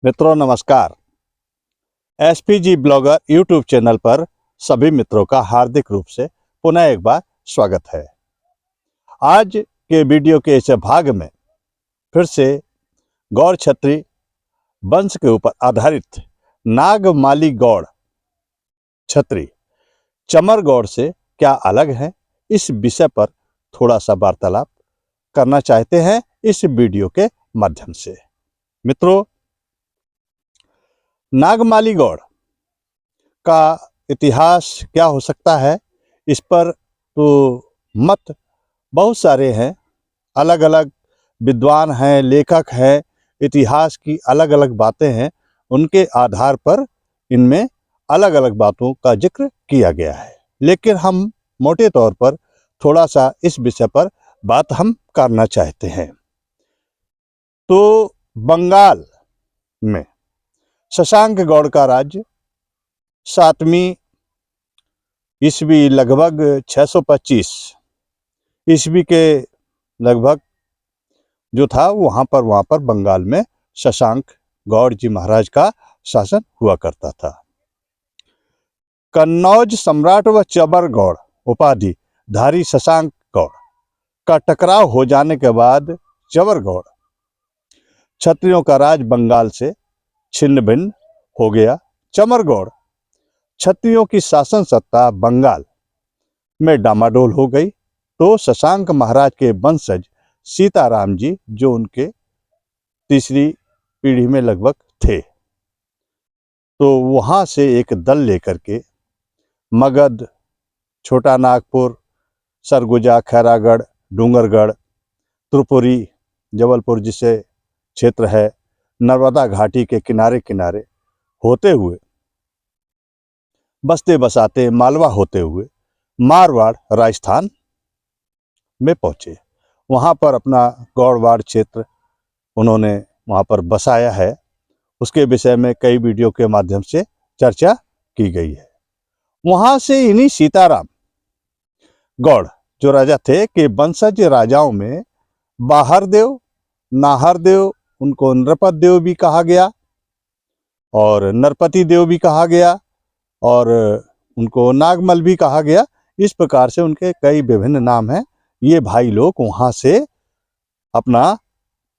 मित्रों नमस्कार। SPG blogger YouTube channel पर सभी मित्रों का हार्दिक रूप से पुनः एक बार स्वागत है। आज के वीडियो के इस भाग में फिर से गौड़ क्षत्रिय वंश के ऊपर आधारित नागमाली गौड़ क्षत्रिय चमर गौड़ से क्या अलग है, इस विषय पर थोड़ा सा वार्तालाप करना चाहते हैं इस वीडियो के माध्यम से। मित्रों, नागमाली गौड़ का इतिहास क्या हो सकता है, इस पर तो मत बहुत सारे हैं, अलग अलग विद्वान हैं, लेखक हैं, इतिहास की अलग अलग बातें हैं, उनके आधार पर इनमें अलग अलग बातों का जिक्र किया गया है। लेकिन हम मोटे तौर पर थोड़ा सा इस विषय पर बात हम करना चाहते हैं। तो बंगाल में शशांक गौड़ का राज्य 7वीं ईस्वी लगभग 625 ईस्वी के लगभग जो था वहाँ पर बंगाल में शशांक गौड़ जी महाराज का शासन हुआ करता था। कन्नौज सम्राट व चबर गौड़ उपाधि धारी शशांक गौड़ का टकराव हो जाने के बाद चबर गौड़ क्षत्रियों का राज बंगाल से छिन्न भिन्न हो गया। चमर गौड़ क्षत्रियों की शासन सत्ता बंगाल में डामाडोल हो गई। तो शशांक महाराज के वंशज सीताराम जी, जो उनके तीसरी पीढ़ी में लगभग थे, तो वहां से एक दल लेकर के मगध, छोटा नागपुर, सरगुजा, खैरागढ़, डूंगरगढ़, त्रिपुरी, जबलपुर जिसे क्षेत्र है, नर्मदा घाटी के किनारे किनारे होते हुए, बसते बसाते मालवा होते हुए मारवाड़ राजस्थान में पहुंचे। वहां पर अपना गौड़वाड़ क्षेत्र उन्होंने वहां पर बसाया है। उसके विषय में कई वीडियो के माध्यम से चर्चा की गई है। वहां से इन्हीं सीताराम गौड़ जो राजा थे के वंशज राजाओं में बाहरदेव, नाहरदेव, उनको नृपत देव भी कहा गया और नरपति देव भी कहा गया और उनको नागमल भी कहा गया। इस प्रकार से उनके कई विभिन्न नाम हैं। ये भाई लोग वहां से अपना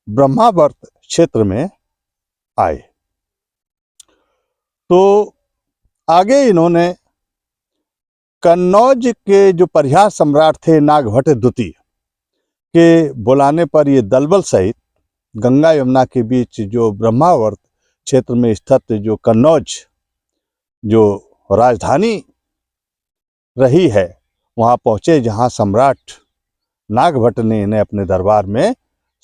ब्रह्मावर्त क्षेत्र में आए। तो आगे इन्होंने कन्नौज के जो परिहार सम्राट थे नागभट्ट द्वितीय के बुलाने पर ये दलबल सहित गंगा यमुना के बीच जो ब्रह्मावर्त क्षेत्र में स्थित जो कन्नौज जो राजधानी रही है वहां पहुंचे, जहां सम्राट नागभट्ट ने इन्हें अपने दरबार में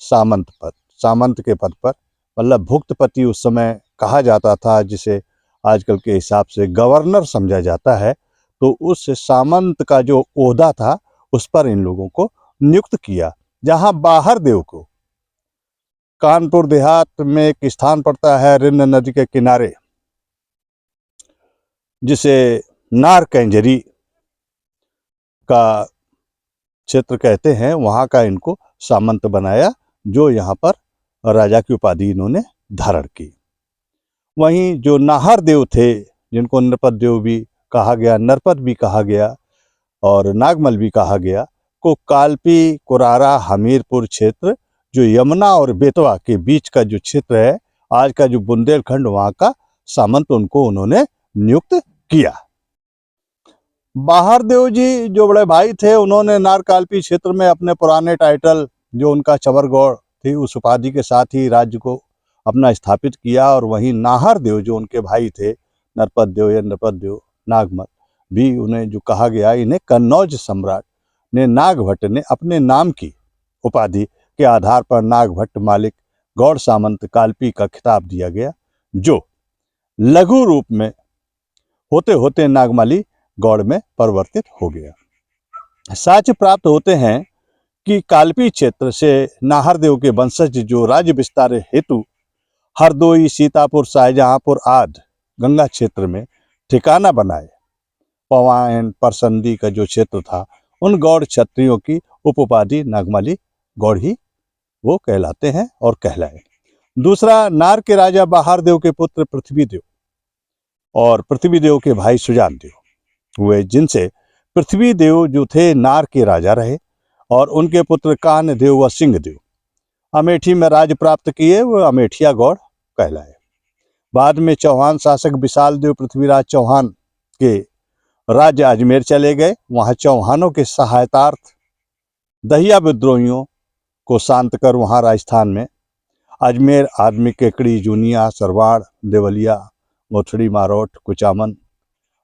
सामंत के पद पर, मतलब भुक्तपति उस समय कहा जाता था, जिसे आजकल के हिसाब से गवर्नर समझा जाता है। तो उस सामंत का जो ओहदा था उस पर इन लोगों को नियुक्त किया। जहां बाहरदेव को कानपुर देहात में एक स्थान पड़ता है रिन्न नदी के किनारे, जिसे नारकंजरी का क्षेत्र कहते हैं, वहां का इनको सामंत बनाया, जो यहाँ पर राजा की उपाधि इन्होंने धारण की। वहीं जो नाहरदेव थे, जिनको नृपत देव भी कहा गया, नरपत भी कहा गया और नागमल भी कहा गया, को कालपी, कुरारा, हमीरपुर क्षेत्र जो यमुना और बेतवा के बीच का जो क्षेत्र है, आज का जो बुंदेलखंड, वहां का सामंत उनको उन्होंने नियुक्त किया। बाहरदेव जी जो बड़े भाई थे, उन्होंने नारकालपी क्षेत्र में अपने पुराने टाइटल जो उनका चबर गौड़ थी उस उपाधि के साथ ही राज्य को अपना स्थापित किया। और वहीं नाहरदेव जो उनके भाई थे, नरपत देव या नृपत देव, नागमल भी उन्हें जो कहा गया, इन्हें कन्नौज सम्राट ने नागभट्ट ने अपने नाम की उपाधि के आधार पर नागभट्ट मालिक गौड़ सामंत कालपी का खिताब दिया गया, जो लघु रूप में होते होते नागमाली गौड़ में परिवर्तित हो गया। साक्ष्य प्राप्त होते हैं कि कालपी क्षेत्र से नाहरदेव के वंशज जो राज्य विस्तार हेतु हरदोई, सीतापुर, शाहजहांपुर आदि गंगा क्षेत्र में ठिकाना बनाए। पवायन, परसंदी का जो क्षेत्र था, उन गौड़ क्षत्रियों की उपाधि नागमाली गौड़ ही वो कहलाते हैं और कहलाए। दूसरा, नार के राजा बहारदेव के पुत्र पृथ्वीदेव और पृथ्वीदेव के भाई सुजानदेव हुए, जिनसे पृथ्वीदेव जो थे नार के राजा रहे और उनके पुत्र कानदेव व सिंहदेव अमेठी में राज प्राप्त किए, वो अमेठिया गौड़ कहलाए। बाद में चौहान शासक विशाल देव पृथ्वीराज चौहान के राज्य अजमेर चले गए। वहां चौहानों के सहायतार्थ दहिया विद्रोहियों को शांत कर वहां राजस्थान में अजमेर, आदमी, केकड़ी, जूनिया, सरवाड़, देवलिया, मोथड़ी, मारोट, कुचामन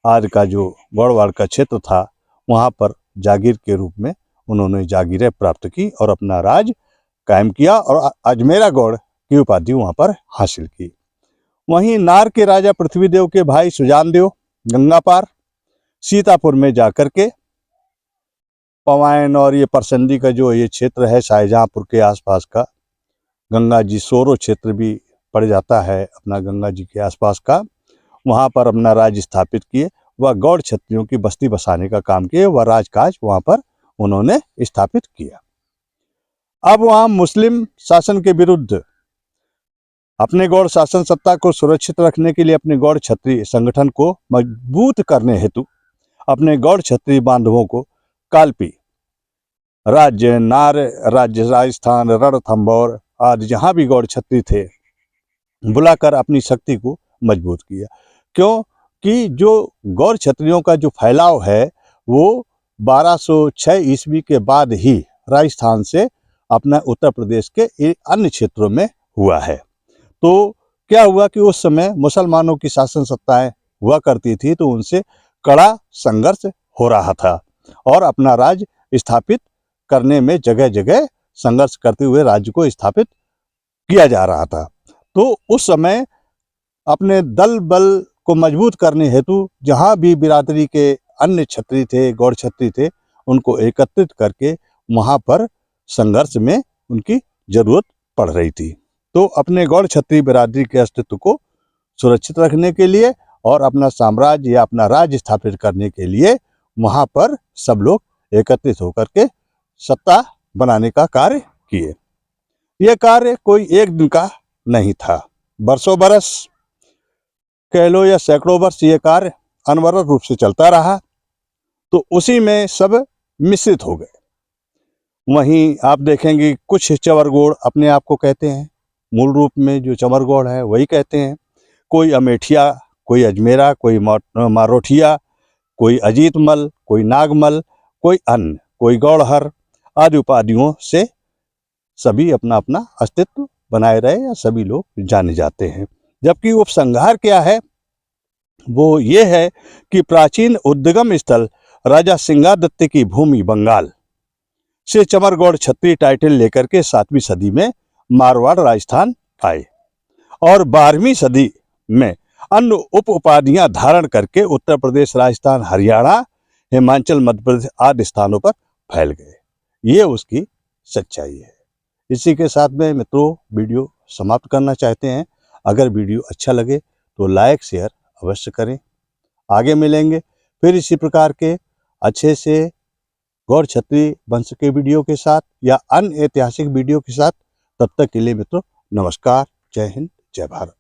आदि का जो गौड़वाड़ का क्षेत्र था, वहां पर जागीर के रूप में उन्होंने जागीरें प्राप्त की और अपना राज कायम किया और अजमेरा गौड़ की उपाधि वहां पर हासिल की। वहीं नार के राजा पृथ्वीदेव के भाई सुजानदेव गंगा पार सीतापुर में जाकर के पवायन और ये परसंदी का जो ये क्षेत्र है शाहजहांपुर के आसपास का, गंगा जी सोरो क्षेत्र भी पड़ जाता है अपना गंगा जी के आसपास का, वहाँ पर अपना राज स्थापित किए। वह गौड़ क्षत्रियों की बस्ती बसाने का काम किए, वह राजकाज वहाँ पर उन्होंने स्थापित किया। अब वहाँ मुस्लिम शासन के विरुद्ध अपने गौड़ शासन सत्ता को सुरक्षित रखने के लिए अपने गौड़ क्षत्रिय संगठन को मजबूत करने हेतु अपने गौड़ क्षत्रिय बांधवों को कालपी राज्य, नार राज्य, राजस्थान, रणथंभौर आदि जहाँ भी गौड़ क्षत्रिय थे बुलाकर अपनी शक्ति को मजबूत किया। क्यों कि जो गौड़ क्षत्रियों का जो फैलाव है वो 1206 ईस्वी के बाद ही राजस्थान से अपना उत्तर प्रदेश के अन्य क्षेत्रों में हुआ है। तो क्या हुआ कि उस समय मुसलमानों की शासन सत्ताएं हुआ करती थी, तो उनसे कड़ा संघर्ष हो रहा था और अपना राज स्थापित करने में जगह जगह संघर्ष करते हुए राज्य को स्थापित किया जा रहा था। तो उस समय अपने दल बल को मजबूत करने हेतु जहाँ भी बिरादरी के अन्य क्षत्रिय थे, गौड़ क्षत्रिय थे, उनको एकत्रित करके वहाँ पर संघर्ष में उनकी जरूरत पड़ रही थी। तो अपने गौड़ क्षत्रिय बिरादरी के अस्तित्व को सुरक्षित रखने के लिए और अपना साम्राज्य या अपना राज्य स्थापित करने के लिए वहाँ पर सब लोग एकत्रित होकर के सत्ता बनाने का कार्य किए। यह कार्य कोई एक दिन का नहीं था, बरसों बरस कह लो या सैकड़ों वर्ष ये कार्य अनवरत रूप से चलता रहा। तो उसी में सब मिश्रित हो गए। वहीं आप देखेंगे कुछ चंवरगौड़ अपने आप को कहते हैं, मूल रूप में जो चंवरगौड़ है वही कहते हैं। कोई अमेठिया, कोई अजमेरा, कोई मारोठिया, कोई अजीतमल, कोई नागमल, कोई अन्य, कोई गौड़हर आदि उपाधियों से सभी अपना अपना अस्तित्व बनाए रहे या सभी लोग जाने जाते हैं। जबकि उपसंहार क्या है वो ये है कि प्राचीन उद्गम स्थल राजा सिंगादत्त की भूमि बंगाल से चंवरगौड़ क्षत्रिय टाइटल लेकर के 7वीं सदी में मारवाड़ राजस्थान आए और 12वीं सदी में अन्य उप उपाधियां धारण करके उत्तर प्रदेश, राजस्थान, हरियाणा, हिमाचल, मध्य प्रदेश आदि स्थानों पर फैल गए। ये उसकी सच्चाई है। इसी के साथ में मित्रों वीडियो समाप्त करना चाहते हैं। अगर वीडियो अच्छा लगे तो लाइक शेयर अवश्य करें। आगे मिलेंगे फिर इसी प्रकार के अच्छे से गौड़ क्षत्रिय वंश के वीडियो के साथ या अन्य ऐतिहासिक वीडियो के साथ। तब तक के लिए मित्रों नमस्कार, जय हिंद, जय भारत।